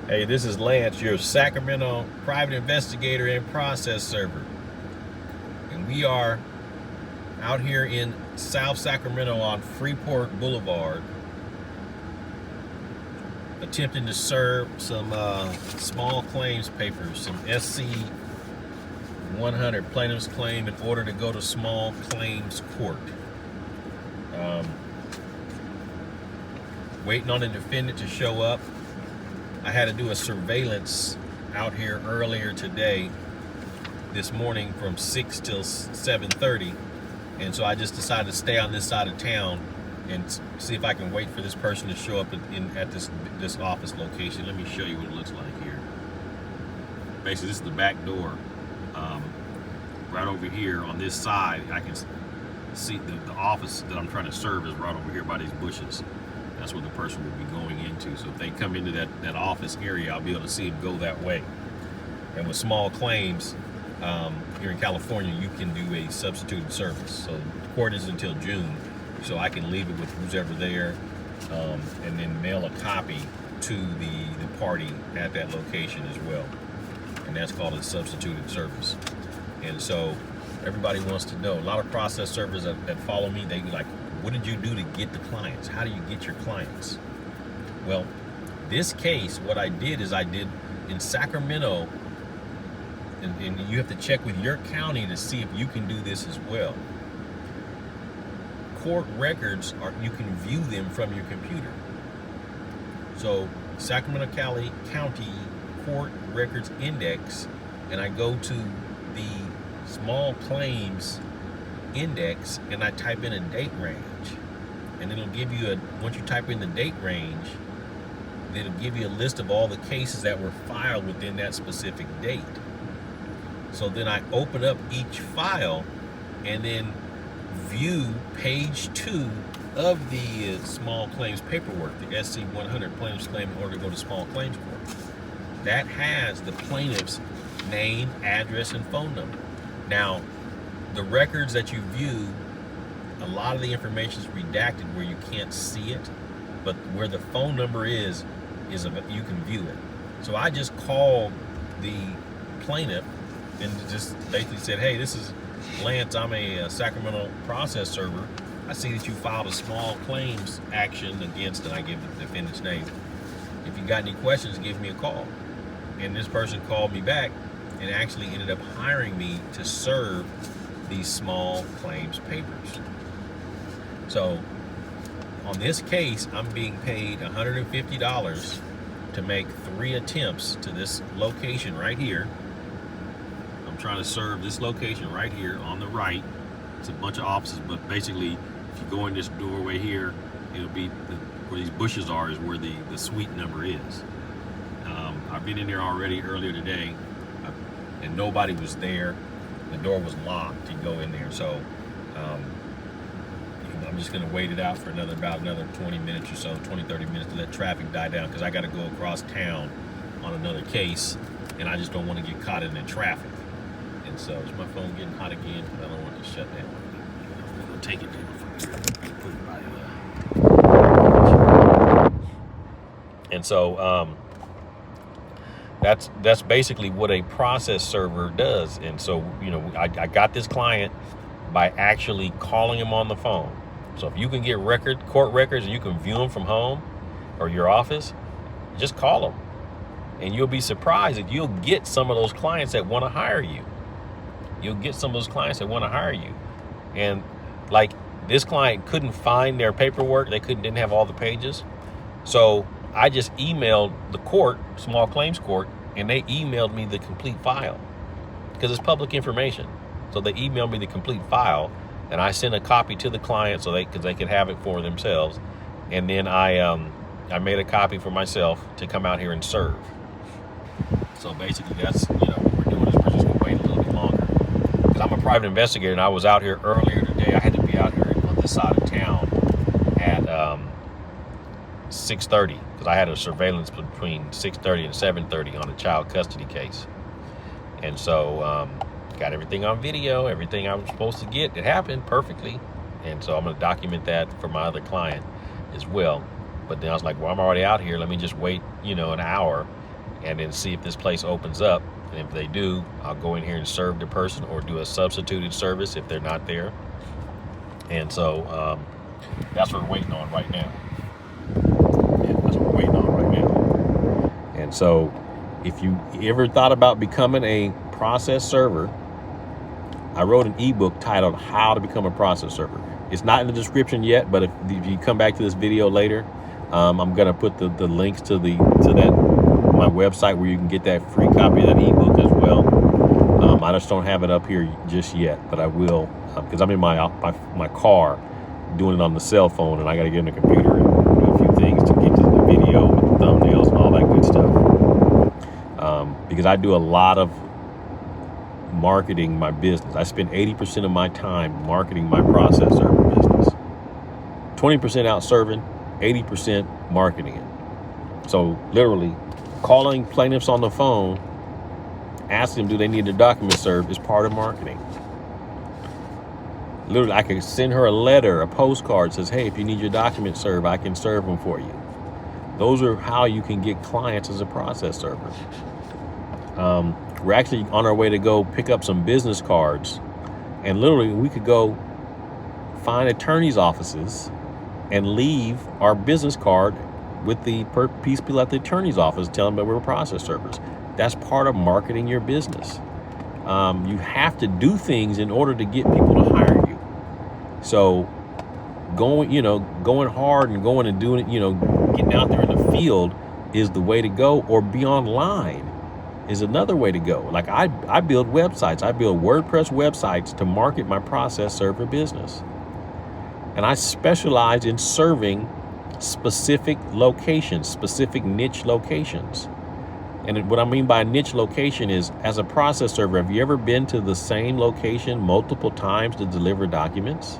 Hey, this is Lance, your Sacramento private investigator and process server. And we are out here in South Sacramento on Freeport Boulevard, attempting to serve some small claims papers, some SC 100 plaintiff's claim in order to go to small claims court. Waiting on the defendant to show up. I had to do a surveillance out here earlier today, this morning from 6 till 7:30, and so I just decided to stay on this side of town and see if I can wait for this person to show up at this office location. Let me show you what it looks like here. Basically, this is the back door. Right over here on this side, I can see the office that I'm trying to serve is right over here by these bushes. That's where the person will be going into. So if they come into that office area, I'll be able to see them go that way. And with small claims, here in California, you can do a substituted service. So the court is until June, so I can leave it with who's ever there, and then mail a copy to the party at that location as well. And that's called a substituted service. And so everybody wants to know. A lot of process servers that follow me, they be like, what did you do to get the clients? How do you get your clients? Well, this case, what I did is I did in Sacramento, and you have to check with your county to see if you can do this as well. Court records you can view them from your computer. So Sacramento County Court Records Index, and I go to the small claims index and I type in a date range, and it'll give you once you type in the date range, it'll give you a list of all the cases that were filed within that specific date. So then I open up each file and then view page 2 of the small claims paperwork, the SC 100 plaintiff's claim in order to go to small claims court. That has the plaintiff's name, address, and phone number. Now, the records that you view, a lot of the information is redacted where you can't see it, but where the phone number is you can view it. So I just called the plaintiff and just basically said, hey, this is Lance, I'm a Sacramento process server. I see that you filed a small claims action against, and I give the defendant's name. If you got any questions, give me a call. And this person called me back and actually ended up hiring me to serve these small claims papers. So on this case, I'm being paid $150 to make 3 attempts to this location right here. I'm trying to serve this location right here on the right. It's a bunch of offices, but basically, if you go in this doorway here, it'll be where these bushes are is where the suite number is. I've been in there already earlier today, and nobody was there. The door was locked to go in there, so I'm just going to wait it out for about another 20 minutes or so, 20-30 minutes to let traffic die down, because I got to go across town on another case, and I just don't want to get caught in the traffic. And so is my phone getting hot again? Because I don't want it to shut down. I'm going to take it down from here. Put it by and so that's basically what a process server does. And so, I got this client by actually calling him on the phone. So if you can get court records and you can view them from home or your office, just call them. And you'll be surprised that you'll get some of those clients that want to hire you. You'll get some of those clients that want to hire you. And like this client couldn't find their paperwork. They didn't have all the pages. So I just emailed the court, small claims court, and they emailed me the complete file because it's public information. So they emailed me the complete file, and I sent a copy to the client because they could have it for themselves. And then I made a copy for myself to come out here and serve. So basically, that's what we're doing is we're just gonna wait a little bit longer because I'm a private investigator, and I was out here earlier today. I had to be out here on this side of town at 6:30 because I had a surveillance between 6:30 and 7:30 on a child custody case. And so got everything on video, everything I was supposed to get. It happened perfectly. And so I'm going to document that for my other client as well. But then I was like, well, I'm already out here. Let me just wait, an hour and then see if this place opens up. And if they do, I'll go in here and serve the person or do a substituted service if they're not there. And so that's what we're waiting on right now. Yeah, that's what we're waiting on right now. And so if you ever thought about becoming a process server, I wrote an ebook titled How to Become a Process Server. It's not in the description yet, but if you come back to this video later, I'm gonna put the links to my website where you can get that free copy of that ebook as well. I just don't have it up here just yet, but I will, because I'm in my car doing it on the cell phone, and I got to get in the computer and do a few things to get to the video with the thumbnails and all that good stuff. Because I do a lot of marketing my business. I spend 80% of my time marketing my process server business. 20% out serving, 80% marketing it. So literally calling plaintiffs on the phone, asking them do they need their documents served is part of marketing. Literally, I can send her a letter, a postcard, says, hey, if you need your documents served, I can serve them for you. Those are how you can get clients as a process server. We're actually on our way to go pick up some business cards, and literally we could go find attorneys' offices and leave our business card with the people at the attorney's office telling them that we're process servers. That's part of marketing your business. You have to do things in order to get people to hire you. So going hard and going and doing it, getting out there in the field is the way to go, or be online is another way to go. Like I build websites. I build WordPress websites to market my process server business. And I specialize in serving specific locations, specific niche locations. And what I mean by niche location is, as a process server, have you ever been to the same location multiple times to deliver documents?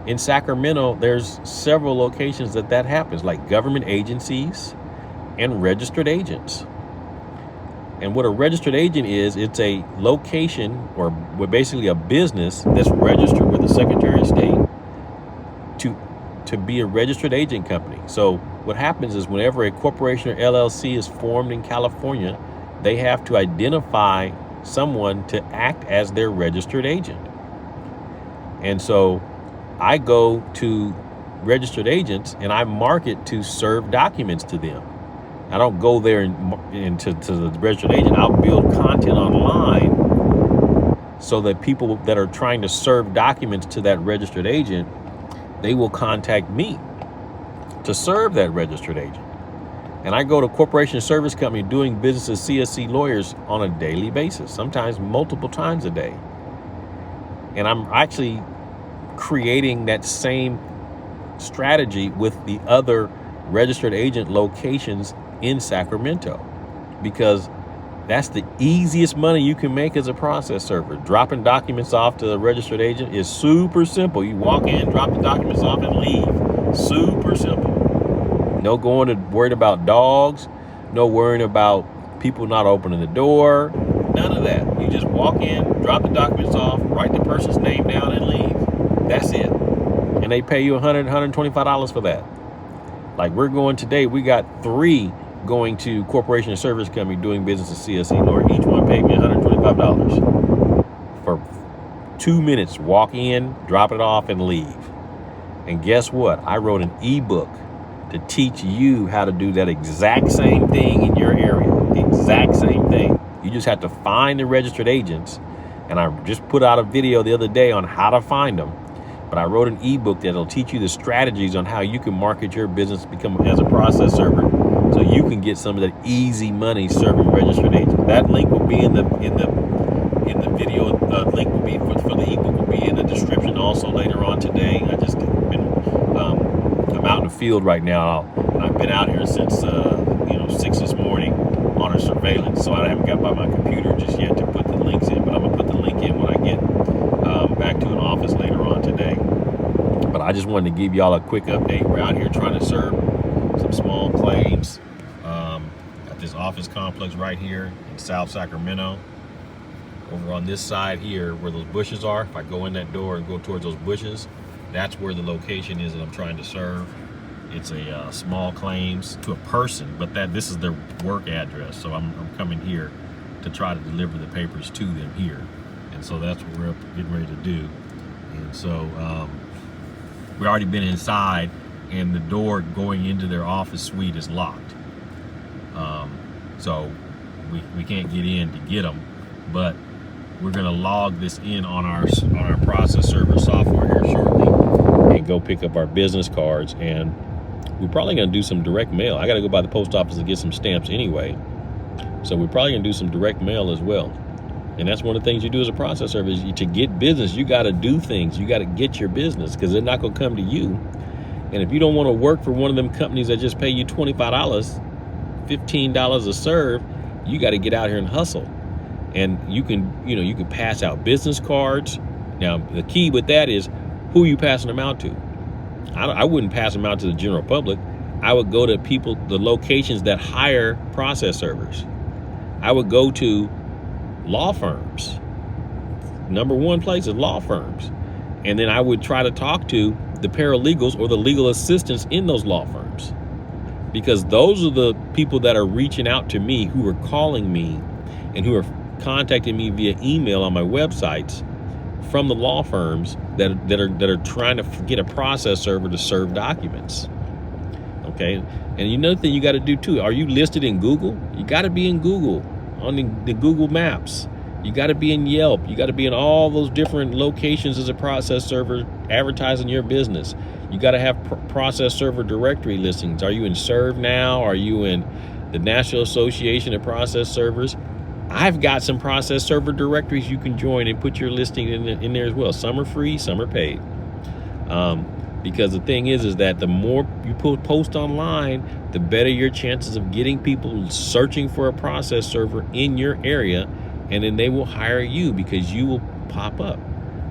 In Sacramento, there's several locations that happens, like government agencies and registered agents. And what a registered agent is, it's a location, or basically a business that's registered with the Secretary of State to be a registered agent company. So what happens is, whenever a corporation or LLC is formed in California, they have to identify someone to act as their registered agent. And so I go to registered agents and I market to serve documents to them. I don't go there and to the registered agent. I'll build content online so that people that are trying to serve documents to that registered agent, they will contact me to serve that registered agent. And I go to corporation service company doing business as CSC lawyers on a daily basis, sometimes multiple times a day. And I'm actually creating that same strategy with the other registered agent locations in Sacramento, because that's the easiest money you can make as a process server. Dropping documents off to the registered agent is super simple. You walk in, drop the documents off, and leave. Super simple. No going to worried about dogs, no worrying about people not opening the door, none of that. You just walk in, drop the documents off, write the person's name down, and leave. That's it. And they pay you $100, $125 for that. Like we're going today, we got 3 going to corporation and service company doing business at CSC Lawyer. Each one paid me $125 for 2 minutes. Walk in, drop it off, and leave. And guess what? I wrote an ebook to teach you how to do that exact same thing in your area. The exact same thing. You just have to find the registered agents. And I just put out a video the other day on how to find them. But I wrote an ebook that'll teach you the strategies on how you can market your business, become as a process server, so you can get some of that easy money serving registered agents. That link will be in the video. Link will be for the ebook will be in the description also later on today. I just been I'm out in the field right now, and I've been out here since 6 this morning on a surveillance, so I haven't got by my computer just yet to put the links in. But I'm gonna put the link in when I get back to an office later on today. But I just wanted to give y'all a quick update. We're out here trying to serve some small claims at this office complex right here in South Sacramento. Over on this side here where those bushes are, if I go in that door and go towards those bushes, that's where the location is that I'm trying to serve. It's a small claims to a person, but this is their work address. So I'm coming here to try to deliver the papers to them here. And so that's what we're getting ready to do. And so we've already been inside, and the door going into their office suite is locked. So we can't get in to get them, but we're gonna log this in on our process server software here shortly and go pick up our business cards. And we're probably gonna do some direct mail. I gotta go by the post office to get some stamps anyway. So we're probably gonna do some direct mail as well. And that's one of the things you do as a process server is to get business, you gotta do things. You gotta get your business, because they're not gonna come to you. And if you don't wanna work for one of them companies that just pay you $25, $15 a serve, you gotta get out here and hustle. And you can pass out business cards. Now, the key with that is who you passing them out to. I wouldn't pass them out to the general public. I would go to the locations that hire process servers. I would go to law firms. Number one place is law firms. And then I would try to talk to the paralegals or the legal assistants in those law firms, because those are the people that are reaching out to me, who are calling me and who are contacting me via email on my websites from the law firms that are trying to get a process server to serve documents. Okay, and another thing you got to do too, are you listed in Google? You got to be in Google, on the Google Maps. You got to be in Yelp. You got to be in all those different locations as a process server advertising your business. You got to have process server directory listings. Are you in ServeNow? Are you in the National Association of Process Servers? I've got some process server directories you can join and put your listing in there as well. Some are free, some are paid. Because the thing is that the more you post online, the better your chances of getting people searching for a process server in your area, and then they will hire you because you will pop up.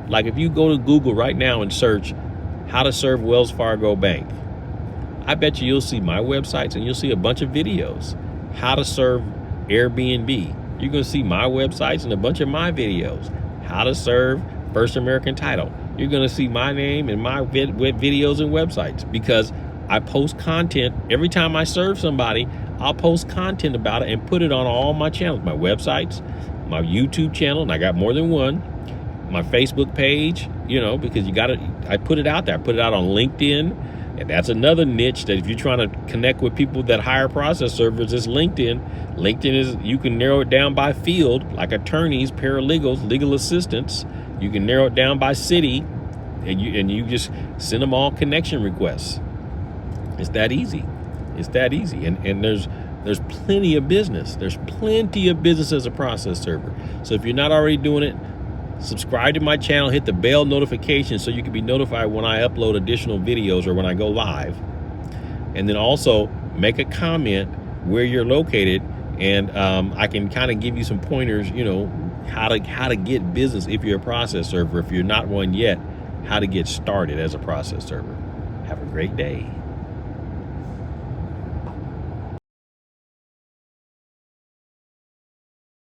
Like if you go to Google right now and search how to serve Wells Fargo Bank, I bet you'll see my websites and you'll see a bunch of videos. How to serve Airbnb. You're going to see my websites and a bunch of my videos. How to serve First American Title. You're going to see my name and my videos and websites, because I post content. Every time I serve somebody, I'll post content about it and put it on all my channels, my websites, my YouTube channel, and I got more than one, my Facebook page, because I put it out there. I put it out on LinkedIn. And that's another niche that if you're trying to connect with people that hire process servers, is LinkedIn. LinkedIn is, you can narrow it down by field, like attorneys, paralegals, legal assistants. You can narrow it down by city, and you just send them all connection requests. It's that easy. It's that easy. And there's plenty of business. There's plenty of business as a process server. So if you're not already doing it, subscribe to my channel, hit the bell notification so you can be notified when I upload additional videos or when I go live. And then also make a comment where you're located, and I can kind of give you some pointers, how to get business if you're a process server. If you're not one yet, how to get started as a process server. Have a great day.